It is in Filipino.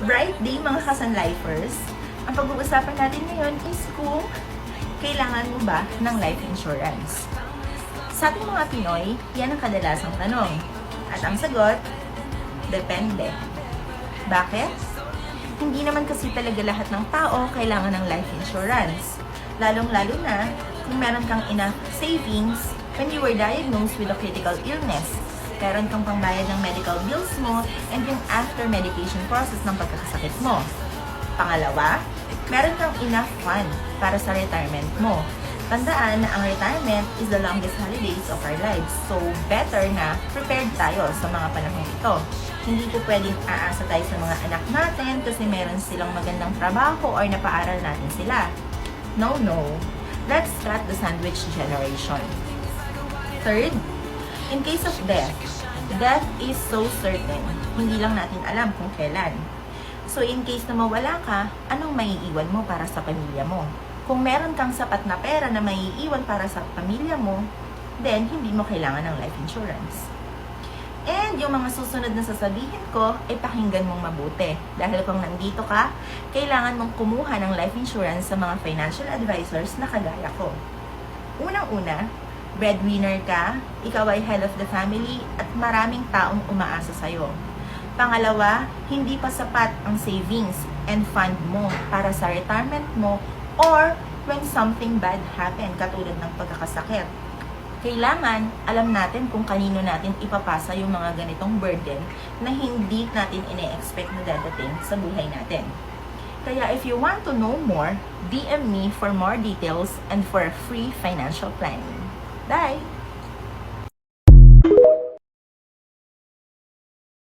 Bright day mga Kasan-Lifers! Ang pag-uusapan natin ngayon is kung kailangan mo ba ng life insurance. Sa ating mga Pinoy, yan ang kadalasang tanong. At ang sagot, depende. Bakit? Hindi naman kasi talaga lahat ng tao kailangan ng life insurance. Lalong-lalo na kung meron kang enough savings when you were diagnosed with a critical illness. Meron kang pangbayad ng medical bills mo and yung after medication process ng pagkakasakit mo. Pangalawa, meron kang enough fund para sa retirement mo. Tandaan na ang retirement is the longest holidays of our lives. So, better na prepared tayo sa mga panahon ito. Hindi po pwedeng aasa tayo sa mga anak natin kasi meron silang magandang trabaho or napaaral natin sila. No. Let's cut the sandwich generation. Third, in case of death is so certain. Hindi lang natin alam kung kailan. So, in case na mawala ka, anong maiiwan mo para sa pamilya mo? Kung meron kang sapat na pera na maiiwan para sa pamilya mo, then hindi mo kailangan ng life insurance. And yung mga susunod na sasabihin ko, ay pakinggan mong mabuti. Dahil kung nandito ka, kailangan mong kumuha ng life insurance sa mga financial advisors na kagaya ko. Unang-una, breadwinner ka, ikaw ay head of the family, at maraming taong umaasa sa'yo. Pangalawa, hindi pa sapat ang savings and fund mo para sa retirement mo or when something bad happen, katulad ng pagkakasakit. Kailangan alam natin kung kanino natin ipapasa yung mga ganitong burden na hindi natin ine-expect na dadating sa buhay natin. Kaya if you want to know more, DM me for more details and for a free financial planning. Bye!